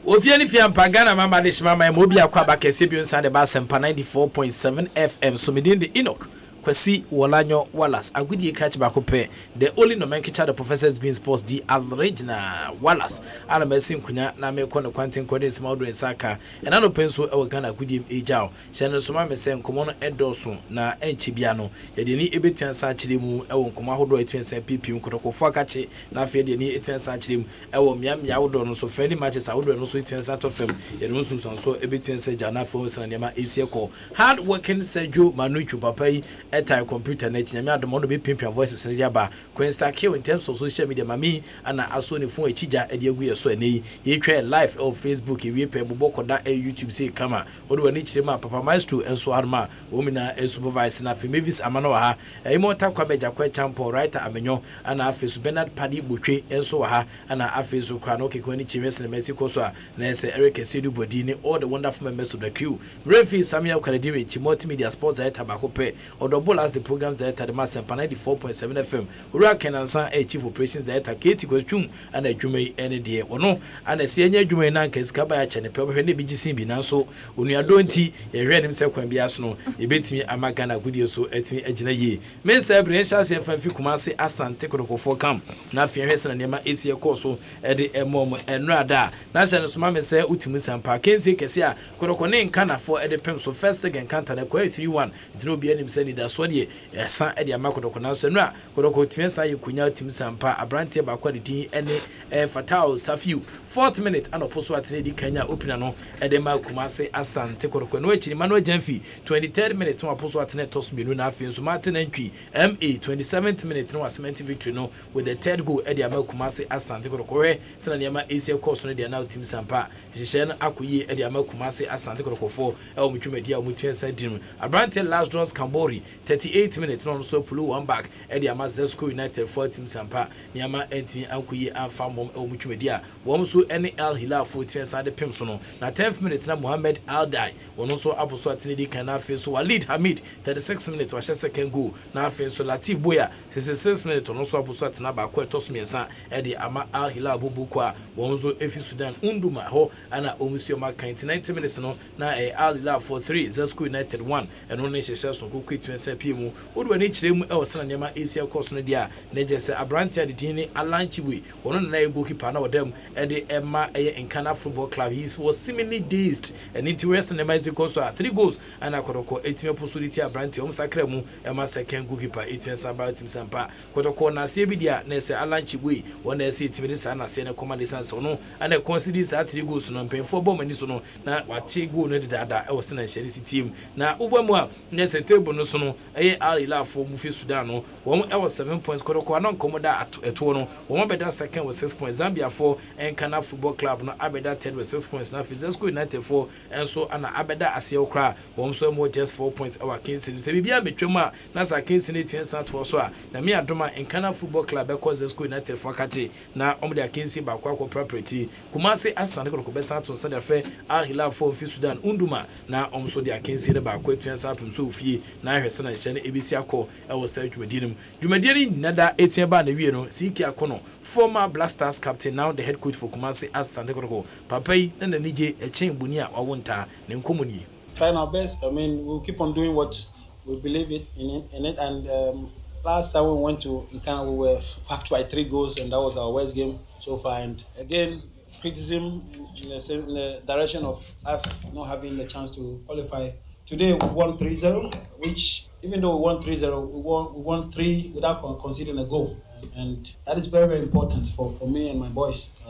Ofiani fi ampagana mama de shima mai mobi akwa ba kese bi nsa de ba sempa 94.7 FM so medin de Enoch Kwasi Wolanyo Wallace agudi catch back up the only nomenclature the Professors Green Sports the original Wallace ana mesin kunya na me kono kwantin kode sima odo ensaka and ano penso e Ghana agudi ejao shene so ma me sen komo no edoso na enchibia no ye de ni ebetuan sa kire mu e won komo ahodo etwensa pp kotokofo akache na afi de ni etwensa kire mu e wo miamia ahodo no so friendly matches ahodo no so etwensa to fam ye no sunsun so ebetuansa jana fo sana nema esieko hard working Sergio Manuchu papai etime computer na chinyame adomo no be pimpia voices na dia ba Quinsta Q in terms of social media mami ana aso ne phone echija ede agu yeso ene ye twa live on Facebook e pe bobokoda e YouTube say kama odo wani chire ma papa maestro enso arma omina supervise na fe Mavis amano ha e mota kwa beja kwa champion writer amenyo ana afesu Bernard Padi Botwe enso ha ana afesu kwa no kekoni chimese na Mexico so na ese Eric Sedu Bodi ne all the wonderful members of the crew Refi Samuel Kanadiri Chimoti Media Sports eta bakope odo as the programs that the mass 94.7 FM. Ura Kenansan a chief operations that Katie Gochum and a Jume any day or no, and a senior Jume Nankes Kabaya and a pebble and BGC Binanso, when you are doing tea, a read himself when Biasno, a bit me a Magana good so at me edging a ye. Men say Brensha and Fikumasi Asan take for camp. Nothing has an Nema Asia Corso at the mom and Rada. National Mamma say Utimus and Parkensi Cassia, Korokone Kana for at the Pem so first again Cantana Quay 3-1. It will be any sending that swadi. San Eddie Amako Conansenra, Koroko Timensa, you kunya Tim Sampa, a brandy about quality any Fatao Safiu. 4th minute and opposite Trinity Kenya Opinano, Edema Kumase Asan, Tekorokonochi, Manuel Jenfi, 23rd minute to opposite Netos Minuna Fins Martin Entry, MA, 27th minute no cement victory no with the 3rd goal Eddie Amakumase Asan, Tekorokore, Sanayama Asia Coast on the now Tim Sampa, Shishan Akuye, Eddie Amakumase Asan, Tekoroko, El Mutumedia Mutuan Sentinel, a brandy last draws Cambori, 38 minutes non so pulu one back Eddie Amazesco United 4 Tim Sampa, Niama Anthony Akuye and Farmom El Mutumedia, one so any Al Hilal 14 side Pimsono. Na 10th minute na Mohammed Al Dai. One also Apostle Tinidi Kana so Walid Hamid 36 minutes was second goal. Na so Latif Boya 66 minutes on also Apostle Tinaba Kwetos Miensa Eddie Ama Al Hilal Bubukwa. One also Efi Sudan Unduma Ho Ana Omusio Maka 90 minutes no na Al Hilal for 3 Zesco United 1 and only she says so quick 20 PM. Odu ani chire mu e osana nema Asia course no dia na je se Abrantia de dini Alanchiwe. One na goalkeeper na odem e de Emma Nkana Football Club. He was seemingly dazed and interested in the Mexico so 3 goals and Akoroko 18 possibility Abranti Omsakremu Emma second goalkeeper 18 Samba Tim Sampa Kotoko na Sebidia Nese Alanchiwe one se Timidisa na se na command sense no and a consider 3 goals no pen for bomb so no na wache goal no dada e was na Chelsea team na ubamwa Nese table no so no Al Hilal for Mufi Sudan no one was 7 points Kotoko anon komoda eto no one better second with 6 points Zambia 4 and Nkana Football Club no Abeda 10 with 6 points now Zesco United 4 and so ana Abeda Asia Okra one so more just 4 points our Kingston se bibia metwema na sa Kingston 20 to so a na me adoma Nkana Football Club because Zesco United for kache na omde Kingston ba kwa property Kumasi Asante ko be santo se da fe Al Hilal for Fi Sudan Unduma na omso de Kingston ba kwa 20 pem so fie na hwese na hye na ebisi akọ e wo sa dwumadinum dwumadiri nada etua ba na wie no Siki Akono former Blasters captain now the head coach for Kumasi Asante ko papai na nije echen buni a wawonta ne nkomuni. Trying our best. I mean, we'll keep on doing what we believe in it. And last time we went to Nkana, we were backed by 3 goals, and that was our worst game so far. And again, criticism in the direction of us not having the chance to qualify. Today we won 3-0, which even though we won 3-0, we won 3 without conceding a goal, and that is very, very important for me and my boys.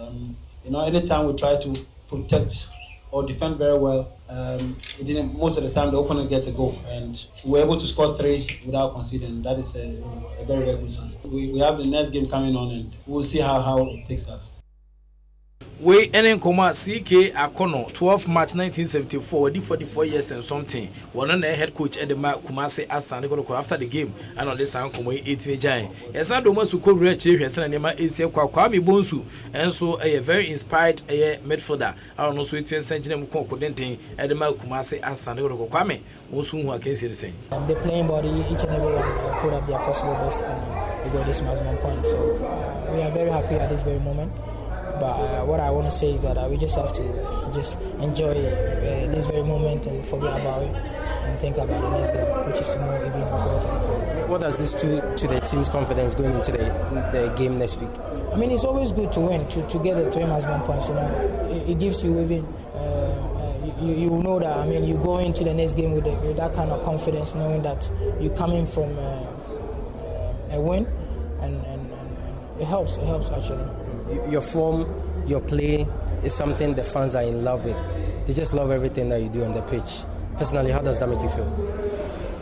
You know, anytime we try to protect or defend very well, most of the time the opponent gets a goal, and we were able to score 3 without conceding. That is a very, very good sign. We have the next game coming on, and we'll see how it takes us. we any nkoma CK Akono 12 March 1974 wadi 44 years and something one on the head coach Edema Kumase Asan go after the game and on this ankomo 18 giant yes I do must ko re che hwese na nema esi kwa mi bonsu and so a very inspired midfielder I don't know so 20 century mu ko kodenten Edema Kumase Asan go kwa me onsu hu akensi the same the playing body each and everyone put up their possible best and we got this maximum point so we are very happy at this very moment. But what I want to say is that we just have to just enjoy this very moment and forget about it and think about the next game, which is more even important. What does this do to the team's confidence going into the game next week? I mean, it's always good to win, to get the 3 maximum points. You know, it gives you even you know that. I mean, you go into the next game with that kind of confidence, knowing that you're coming from a win, and it helps. It helps actually. Your form, your play is something the fans are in love with. They just love everything that you do on the pitch. Personally, how does that make you feel?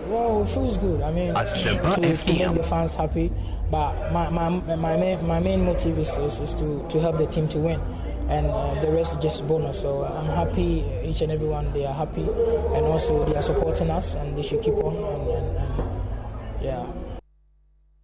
Well, it feels good. I mean, to make the fans happy. But my main motive is to help the team to win. And the rest is just bonus. So I'm happy, each and everyone, they are happy. And also they are supporting us and they should keep on. And yeah.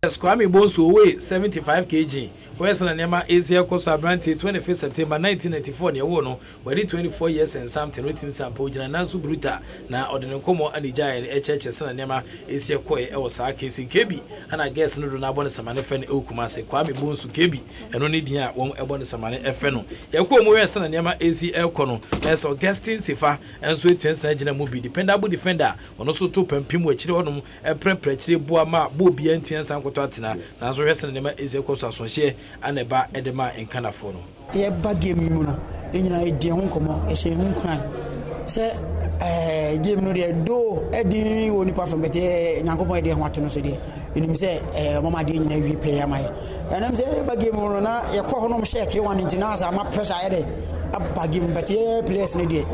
Kwame Bonsu away 75 kg. Where's the Nema Asia Costa Branty 25th September 1994 near Wono, where 24 years and something with him sample Nansu Bruta, now Odenokomo and the giant HHS and Nema Asia Koi Osaka Kebi, and I guess no Nabon Samana Fen Okumase, Kwame Bonsu Kebi, and only Dia won't Ebon Samana Feno. Yakomo Yasan and Nema Asia Elkono, as Augustine Sifa, and Sweet Sajina Mubi, dependable defender, on also two Pim which Rodum, a prepare Boama, Bobi and Tian Twatina na so hwese nema ezeko so asonhye aneba edema enkanafono ye bagge mi mu no enyina edi ho komo e hye hu kran se game no de do edi woni pa from bete nyankopon edi ho ato no so de enim se mama de nyina wi pe ya mai enam se bagge mu no na ye ko honom share 3-1 intina sa ma pressure ye de abagge mu bete players ne de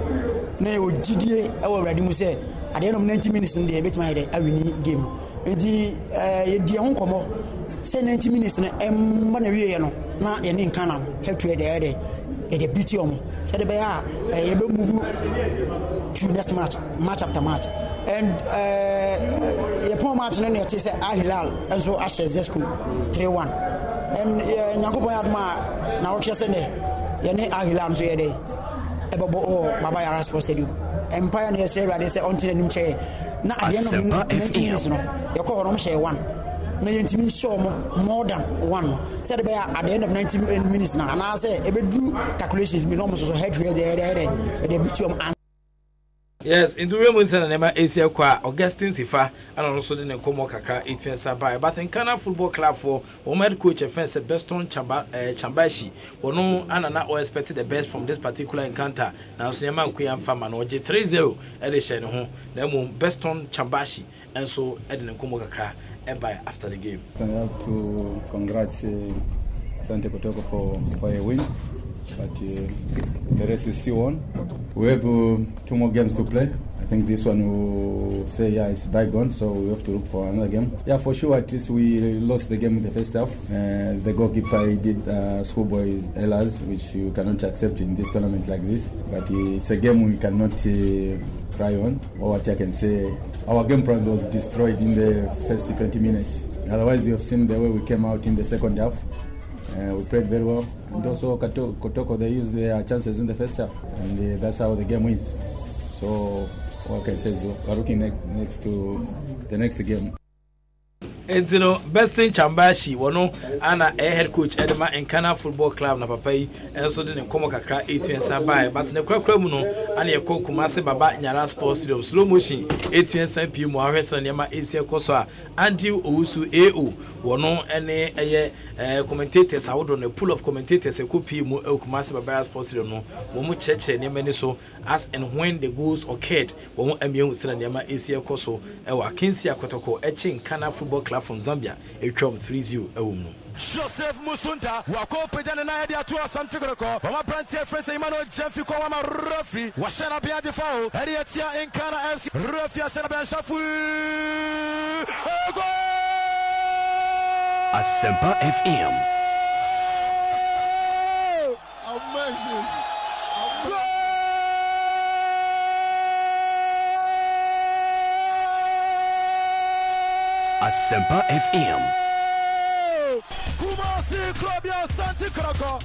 na ye ogidie e wo awrade mu se ade no 90 minutes de betima ye de awini game edi ye ho komo say 90 minutes na emma na wiye no na ye ne nkana head to head e de beat you say the be ye be move to next match after match and ye pon match na te say Al Hilal and so Ashes Zesco 3-1 and Nyankopon adma na wo hwese ne ye ne Al Hilal so ye de e babo Baba Yara Sports Stadium Empire na say ready say until nim che na at the end of 90 minutes no you call on share 1 na yentimi show more than 1 said be at the end of 90 minutes na and I say e be do calculations me no so head there between. Yes, into Remusa and Emma Asia Qua, Augustine Sifa, and also the Nkomo Kakra, 8 Sabai. But in Kana Football Club for Women coach and fence Beston Chambashi, or no, and not all expected the best from this particular encounter. Now, Siama Kuyan Faman or J30 edition home, then Beston Chambashi, and so Edin Nkomo Kakra, and by after the game. I have to congrats Sante Kotoko for a win. But the rest is still on. We have 2 more games to play. I think this one will say, yeah, it's bygone, so we have to look for another game. Yeah, for sure, at least we lost the game in the first half. The goalkeeper did schoolboy errors, which you cannot accept in this tournament like this. But it's a game we cannot cry on. Or what I can say, our game plan was destroyed in the first 20 minutes. Otherwise, you have seen the way we came out in the second half. We played very well, and also Kotoko, they used their chances in the first half, and that's how the game wins. So what can I say is we're looking next to the next game. And you know, Bestin Chambashi, one and a head coach Edema and Kana Football Club na papai, and so then Nkomo Kakra 18 Sabai, but in the Kramuno and your Kumase Baba Nyara Sports Stadium, slow motion 18 P. Mohares and Yama Asia Kosa, Andrew Owusu AO, one any commentators out on a pool of commentators, a copy Kumase Baba Sports Stadium, one church and Yamaniso, as and when the goals occurred, one Amion Yama Asia Koso, our Kinsia Kotoko, etching Kana Football Club from Zambia, a drum 3-0 awumu. Joseph Musunda, wako pejana na hadi atua santigoroko. Wama brantie Fresa Emmanuel Jemfi kwa wama referee. Washana biaje foul. Hadi atia Enkana FC. Referee ashana biaje shafu. Goal! Asempa FM. Amazing. Asempa FM. Kumasi Krobio Santi Kroko.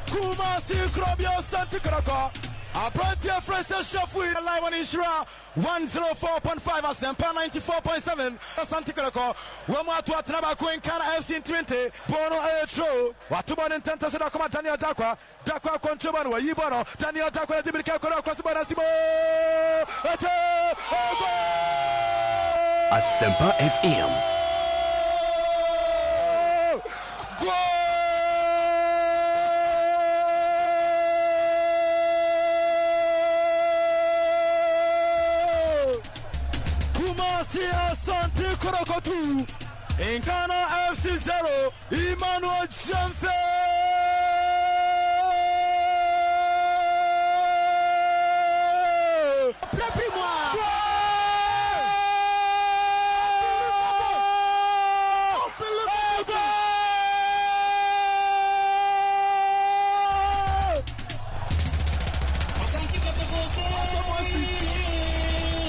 Kumasi Krobio Santi Kroko. A Brantia Francis Shafui live on Ishra 104.5 Asempa 94.7 Santi Kroko. Wama to Atrabako in Kana FC 20. Bono Aetro. Watuban in Tenta Sedakoma Daniel Dakwa. Dakwa Controban wa Yibono. Daniel Dakwa Dibika Kora Crossbana Simo. Asempa FM. Kumasi Asante Korokotu in Ghana FC 0 Emmanuel Jamfe.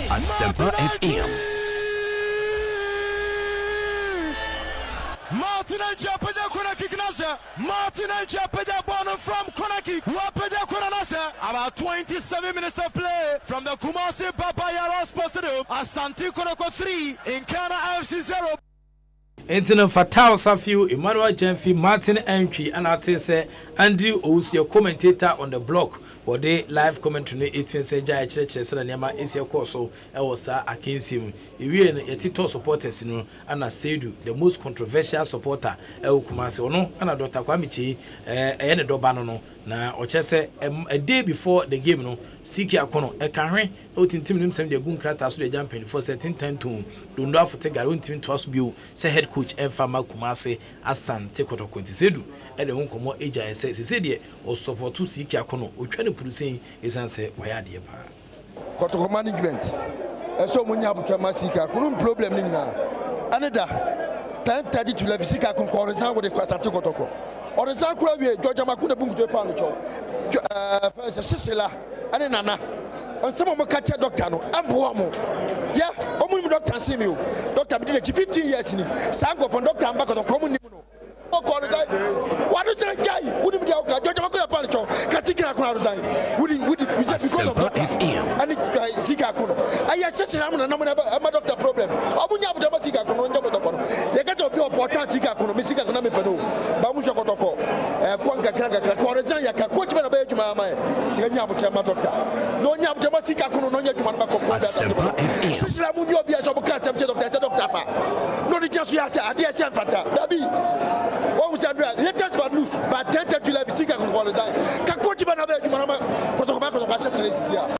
Asempa FM. Martin and Japaja Konaki Gnasha. Martin and Japaja Bono from Konaki. Wapaja Konanasha. About 27 minutes of play from the Kumasi Babayaro Sports Stadium. Asante Koroko 3 in Ghana FC 0. Enten Fatal Safiu, Emmanuel Jamfi, Martin Entry, and I say Andrew Ous, your commentator on the blog, or they live commentary 18 say Jai Church and Yama is your course. So I was against him. You and Tito supporters, you know, and I say the most controversial supporter, El Kumasi, or no, and a Dr. Kwamichi, and a Dobano. Na ochese a day before the game no Siki Akono e kanhwe o tintim nim sem de gun krata so de jam 24-10 to do no after garon team to us bio say head coach Emfama Kumase Asante Kotoko Ntisedu e de hon komo eja se de o support to Siki Akono o twa ne purusin esan se waya de pa Kotoko management e so munya abutwa Siki Akono problem ni nyina aneda 10:30 to 11 Siki Akono koresa wo de kwasate Kotoko or the Sakura, Georgia Makuna Bungu Japan, first Sicila, and Nana, and some of my catcher doctor, and Buamo. Yeah, only Doctor Simu, Doctor Bidiki, 15 years in Sango from Doctor Ambaka, common. What is that guy? Wouldn't be out, Georgia Makuna Panicho, Katika Krazai, would it because of Doctor and it's Zikakuno. I assess I'm a doctor problem. Omunya Butaka Kuno, they got to be a portal Zikakuno, Missika Pano, Bamusha Kotoko, Kwanka Kraka, Korazania, Coach Mama, Tiganya Butama doctor. No Yabutama Zikakuno, no Yakumako, Sislamunio Bias of Catam Doctor. No, just we are a dear Sanfata, Dabi. What was that? Let us but loose, but 10 to 11 Zikakuno, Kakochimana, Kotomako, Tracia.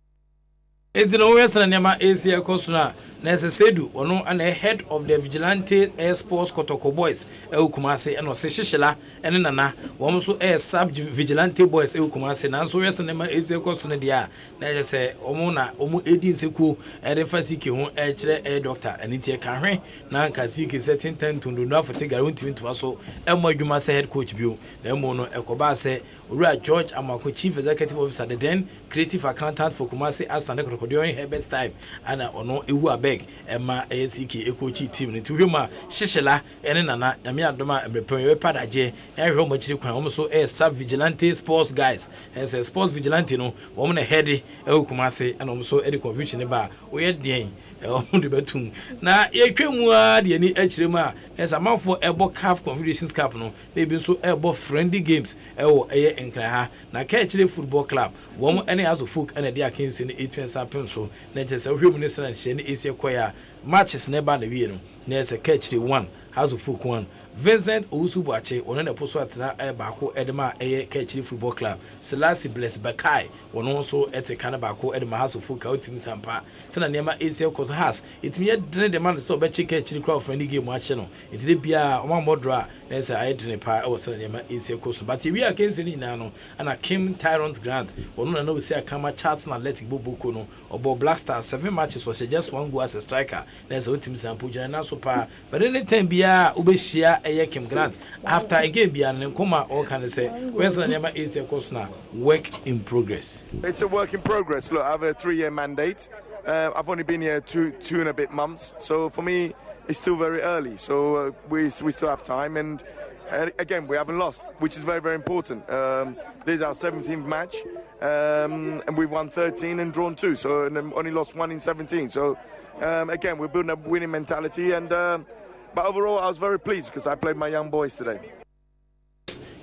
It's no Western Yama Asia Kosuna, Nesedu, or no, and a head of the Vigilante Air Sports Kotoko Boys, Eukumasi, and Osishila, and Nana, also air sub Vigilante Boys, Eukumasi, and so Western Yama Asia Kosuna dia, Nese, Omona, Omu Edin Seku, and the Fasiki, air doctor, and Itia Kanre, Nankasiki setting 10 to do not for take a room to also, and more you must head coach view, the Mono Ekobase, Ura George Amako, Chief Executive Officer, the then creative accountant for Kumasi as Sandeko during her best time, and ono ewu abeg ema ASK ekochi team ni tuhuma shishela ene nana nyame adoma emrepen padaje ehwe mo chiri kwan omso sub vigilante sports guys and say sports vigilante no wo na head Kumasi and omso edi confusion ba we den de betum na yetwemu a de ni achirema esa manfo ebo CAF Confederations Cup no na bi so ebo friendly games ewo eye enkra ha na ka achire football club wo mo ene azo folk ene de akensi ni 8 so na jese hwemu ni sran hye ni esi koya matches na ba na wie no na ese ka achire 1 azo folk 1 Vincent Ousubuache ono na poso atena baako edema eye Kachiri Football Club Selassie Bless Bakai ono so eteka na baako edema haso fuka otim sampa sena nema ACL cause has itimi dene de man so be chike Kachiri crowd friendly game ache no itide bia o mamodra na say ayedene pa o sena nema ACL cause but we against ni na no ana Kim Tyrant Grant ono na no say akama Charlton Athletic Boboko no obo Black Stars 7 matches was just 1 goal as a striker na say otim sampa jana na so pa but anytime bia obehia Kim Grant after again beyond Nkoma all can say where's the name is now work in progress. It's a work in progress. Look, I have a 3-year mandate. I've only been here two and a bit months, so for me it's still very early, so we still have time, and again, we haven't lost, which is very, very important. This is our 17th match, and we've won 13 and drawn 2, so and only lost 1 in 17. So again, we're building a winning mentality, and but overall, I was very pleased because I played my young boys today.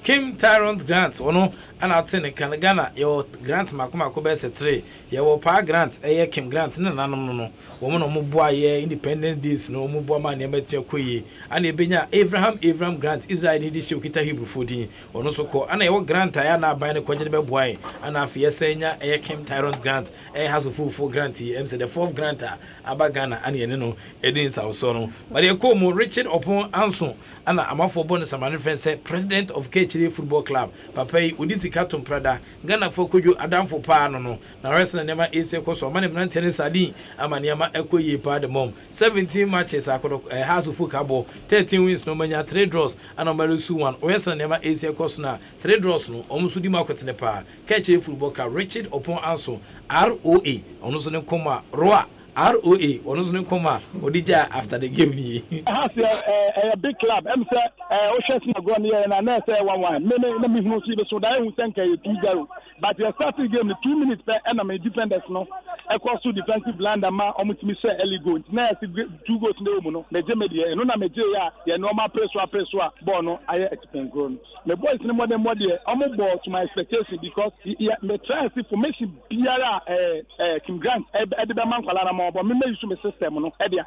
Kim Tyrant Grant, ono anatene kan Ghana yo Grant makoma ko bese 3 ye wo pa Grant Kim Grant na nanom no wo mo no mo boa ye Independence Days no mo boa ma ne metia koyi ana ebenya Abraham Grant Israel ni di shokita Hebrew fodi ono so ko ana ye wo Grant aya na ban ne kwagye be boa ye ana afi yesenya Kim Tyrant Grant has a full Grant say the 4th Grant aba Ghana ana ye no edin sawo so no but ye ko mo Richard Opon Anso ana amafo bonus amane friend say president of Football Club papa yi odisi katon prada Ghana for kojo adamfo pa no na wrestling nema ese koso mane mnante ne sadi amaniama ekoyi pa de mom 17 matches akodo House of Football 13 wins no manya 3 draws anomalo su 1 wrestling nema ese koso na 3 draws no omusu di makotene pa Kechire Football Club Richard Opon Anso ROA onu so ne koma roa ROA onozo nkoma odija after the game ni has a big club am say Ocean go near na na say 1-1 me hunu si so dai hu senka 2-0 but you start the game 2 minutes per enemy defenders no across to defensive line ma omutimi say early goal na 2 goals na mu no me je me de no na me je ya normal press ball no aye expect goal me boys ni more de omo ball to my expectation because me try see formation biara Kim Grant e de be man kwala na but me use my system no e dia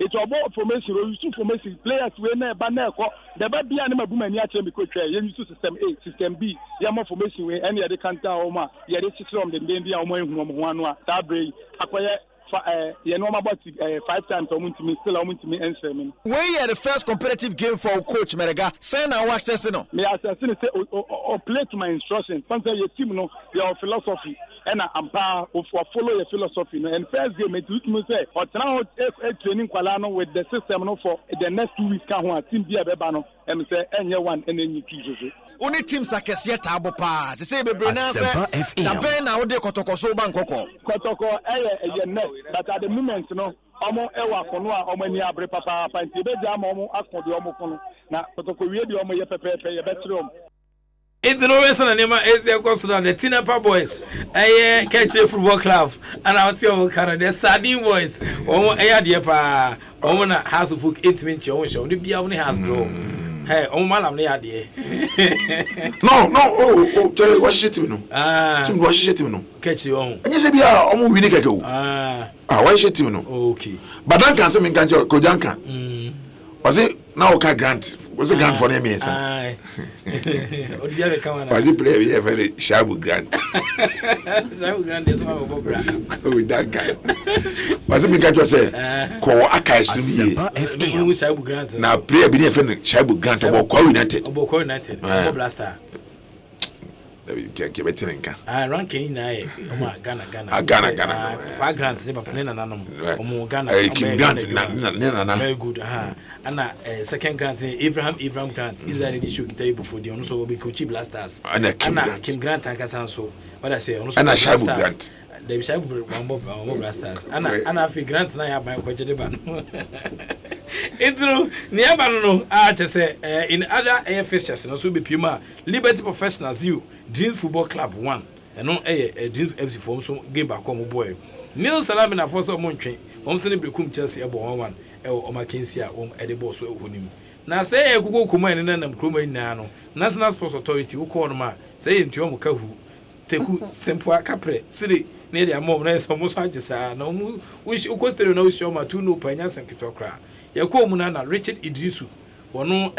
it's about formation we use formation players we na ba na ekọ the ba bia na mabu mani a che me ko twa ye use system A system B ya more formation we any de kanta o ma ye de system de bia o mo ehunu mo ho anu a ta bre akoye you know about 5 times still we are the first competitive game for coach Merega. Send our access no. Me access say or play to my instructions. Sometimes your team no your philosophy and I'm follow your philosophy no. And first game it me say or now training kwala with the system no for the next 2 weeks can one team be a no and say any one and then you choose. Only teams akese tabo pa se bebre na se na ben na wo de kotoko so ban kotoko ye net but at the moment no omo ewa kono a omo ni abre papa nti be ja omo akode omo kono na kotoko wie de omo ye pepepe ye betre omo it's no reason anema Asia Costa the Tinapa boys Kechire Football Club and out your Canada the Sardine boys omo de pa omo na House of Book 8 minutes show the bia only has bro. Hey, oh malam ne ade. No, tell what shit me no. Team what shit me no. Catch you on. Enye se bia omo win keke o. Why shit me no. Okay. But dan kan se me kan ko janka. Was it now ka grant? Was it grant for them yes? Odia be kan na. Was it play we very Shabu grant. Shabu grant is my bobra. Oh that guy. Was it me kan say ko aka esumi ye. We Shabu grant. Na player bi dey friend Shabu grant obo Kwa United. Obo United. Obo Blaster. Ke betinenka ranking na e o Ghana Kwa grant ne papa ne nanom o Ghana Kim Grant na very good ana second grant Abraham Grant Israel di show kita before the ono so be coach Blasters ana Kim Grant akasa so what I say ono so ana Shabu Grant the Shabu Blasters ana fi Grant na ya ban kwaje de ba no it's no near no say in other fixtures no so be puma Liberty Professionals you Dream Football Club 1 and no Dream FC form so game back come boy Neil Salami na force mo ntwe won se ne bekum Chelsea ebo 1-1 o Mackenzie a won e de boss so ehonim na say ekuko kuma ni na kroma nyina no National Sports Authority wo call no ma say ntuo mo kahu teku sempo akapre sire ne dia mom na so mo so agisa na mu wo stereo na wo show ma tu no panya sankito kra yakomu na Richard Idrisu wono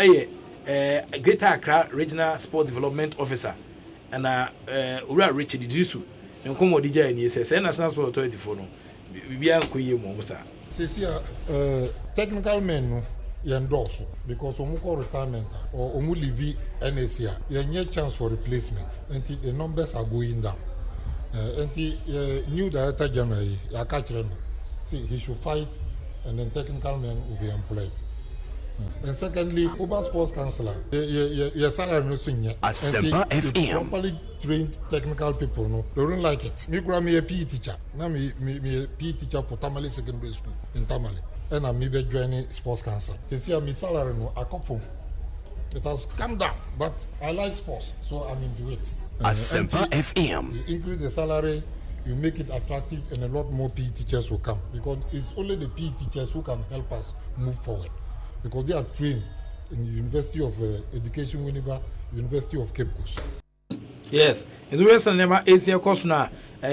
Greater Accra Regional Sport Development Officer and Ura Richard Idrisu nkomo dija ni say National Sport Authority for no bibia nkoye mo musa see technical men no you endorse because omuko retirement or omu leave NSA you need chance for replacement and the numbers are going down and new director general Yakachre see he should fight and then technical men will be employed. And secondly, Uber Sports Councillor, yes, I am listening. Properly trained technical people, no, they don't like it. Me a PE teacher. Now me a PE teacher for Tamale Secondary School in Tamale. and I'm maybe joining Sports Council. You see, I'm salary no, I come from. It has come down, but I like sports, so I'm into it. Asempa FM. You increase the salary, you make it attractive, and a lot more PE teachers will come because it's only the PE teachers who can help us move forward because they are trained in the University of Education, Winneba, University of Cape Coast. Yes, in the Western Nema Asia course now,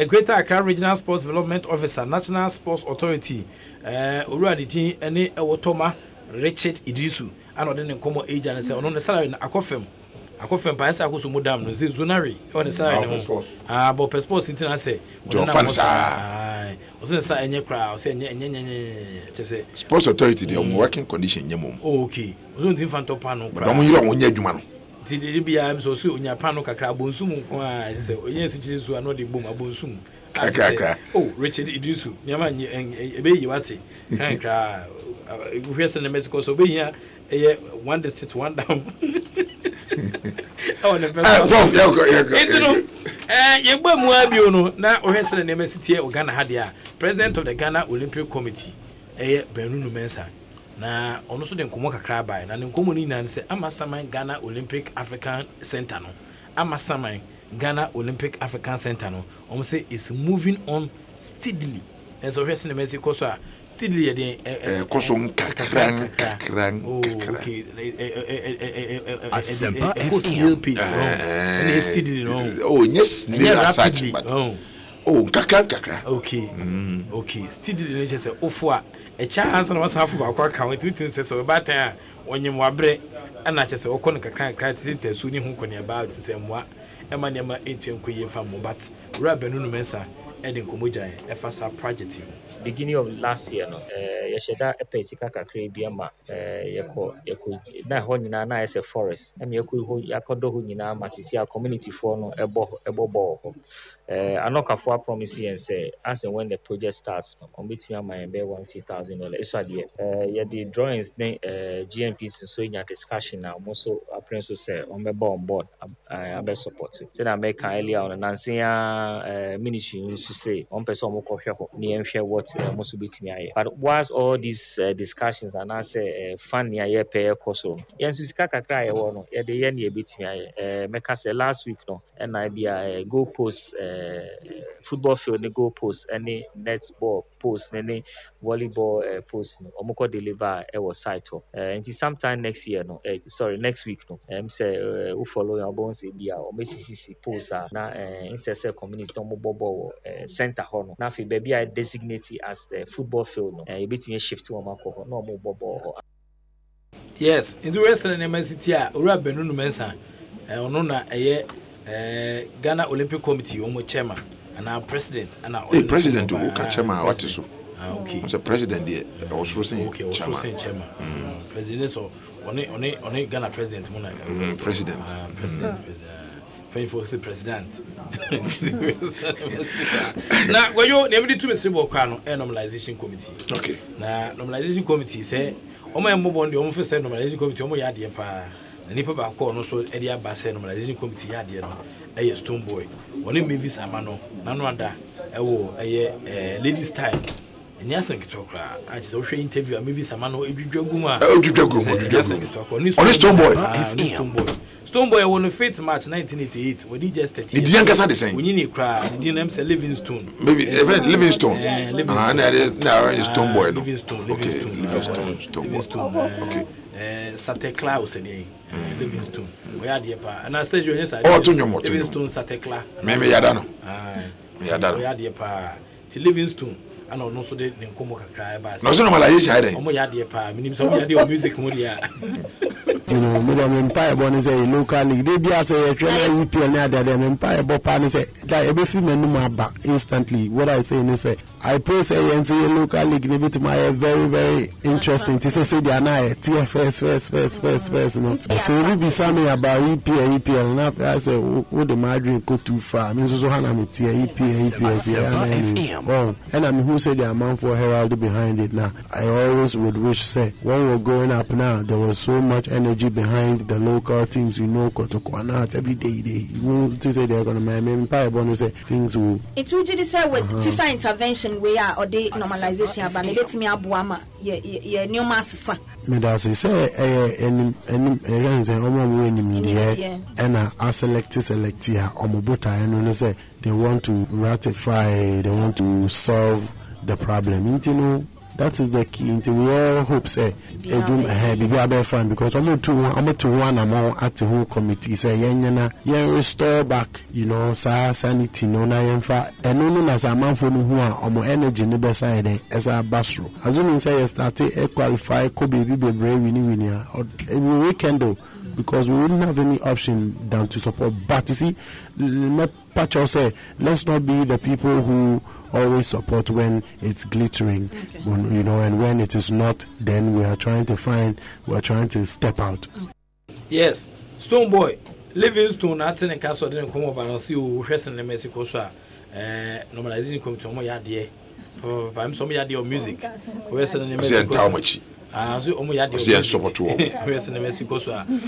Greater Accra Regional Sports Development Officer, National Sports Authority, Uruadi, any Ewotoma, Richard Idrisu, and ordinary common agent and say, on the salary in Akofem. Akofem Paisa who's Mudam, no Zunari, on the salary. But per sports internet say, was inside any crowd, say, Sports Authority, the working condition, Yamum. Okay, wasn't infant pano. Tidibia, I'm so soon, your pano cacra bonsum. I say, yes, it is one of the boom, a bonsum. Oh, Richard Idrisu, Yaman, and Bay Wati, and cry. Here's in the Mexico, so be here, one district, one down. Oh, the best. Now, here's in the Mexico, Ghana Hadia, president of the Ghana Olympic Committee, Benunu Mensa. Na ono so den komo kakra bai na ne komo ni nan se amasaman Ghana Olympic African Center no amasaman Ghana Olympic African Center no say is moving on steadily and so hwese ne Mexico so steadily den koso kakran okay real peace and steadily no oh yes rapidly oh kakra okay okay steadily ne say ofo a chance and was half of our account to say about time when you wabre and not just a corner can't cry to soon who can about to say moi a man yama 18 quay from but Rabenu Mensa Edin Komuja FSA project. Beginning of last year, no, Yasheda Epesika Krabiama, Yako, na honina na as a forest. Yaku Yakodo Hunina, Masisia community for no ebo. Anoka for promise and say, as and when the project starts, on between my and $1,000. It's the drawings, GMPs, so in your discussion now, also a prince will say, on the board, I best support it. Then I make earlier on Nancy ministry used to say, on person near what must be to me. But was all these discussions and I say, funny, I pay a cost. Yes, it's Kaka cry one, at the end, a bit me. Make us last week, no, and I be a go post. Football field, goal post, any netball post, any volleyball post, omoko deliver our site. And sometime next year, no, next week, no. Say who follow your bones, be our MCCC post na instead community no mobile center hono. Now, if baby I designate as the football field, no, a bit me shift to omako no mobile. Yes, in the Western MSCT, Ura Benunu Mensa, Onona Ghana Olympic Committee, chairman, and our president, and our president who can chairman. What is okay? The president there. I was saying okay. Also saying chairman, president. So only Ghana president, president. Fine for the president. Now, when you name the two Mr. normalization committee. Okay. Now, normalization committee say, Oma Mobon, the home first normalization committee, Omo Yadia Pa. The Nipa Bako no so Edia Basse normalization committee Yadia no. A Stone Boy. One in Mavis Amano, Nanwada, ladies' time. And Yasan Kitokra, I just also interview a Mavis Amano, Ebiguma. Stone Boy. Stone Boy. Stone Boy won a fate match 1988. When he just 30 years. Did you the same? We need a cry. Did name say Livingstone? Maybe Livingstone. Livingstone. Stone Boy. Livingstone. Okay. Sate Klaus again. Livingstone. We are the pa. And I said you yes I. Livingstone Sate Kla. Maybe Yadano. We are the pa. To Livingstone. I know no so de nkomo kakra ba. No so normalization ide. Omo ya de pa. Minim so ya de music mo dia. You know, me dem empire born say local league. They be say you train EPL na there dem empire born pa say that every film no ma back instantly. What I say is say I pray say you local league maybe to my very very interesting. To say they are now TFS first no. So we be something about EPL now I say who the Madrid go too far. I mean so hana me EPL. Oh, and I'm who say the amount for Herald behind it now. I always would wish say when we're going up now there was so much energy ideology behind the local teams, you know, Kotokwana every day. You won't say they're going to make me say things will. It will just say with FIFA intervention, we are or the normalization, but let me abuama, ye new master. Medasi say any and I select here Omobuta and say they want to ratify, they want to solve the problem. You know, that is the key. We all hope say be fine because I'm to one among at the whole committee say restore back, you know, sanity no na yemfa and no as a man for who are energy in the side as a basro. Assuming say started qualify could be winning or every weekend though. Because we wouldn't have any option than to support. But you see, Pacho say, let's not be the people who always support when it's glittering, when, you know, and when it is not, then we are trying to step out. Yes, Stone Boy, Livingstone, Nathan and Castle didn't come up and see you resting in Mexico, normalizing come to Moya. I'm some of music. Western in Mexico. So support to Western Mexico.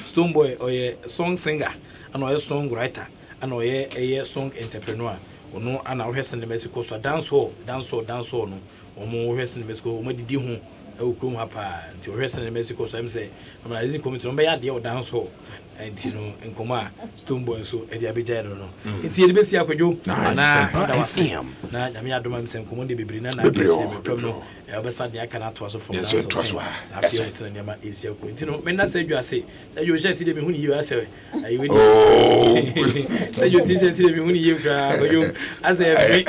Stone Boy or a song singer, and a song writer, and a song entrepreneur. No, and our Western Mexico, so dance hall, no, or more Western Mexico, what did you come up to Western Mexico? So I'm saying, I'm coming to Maya dance hall. And you know, in Coma, Stone Boy, so Eddie Abijay, no. It's the best I could do. Now, I mean, I don't send Commodity Bibrina, and I was sadly I cannot toss from that. I feel it's in your easier. You know, when I say you are say, you said to me when you are say, I will say you teach it to me when you grab you as a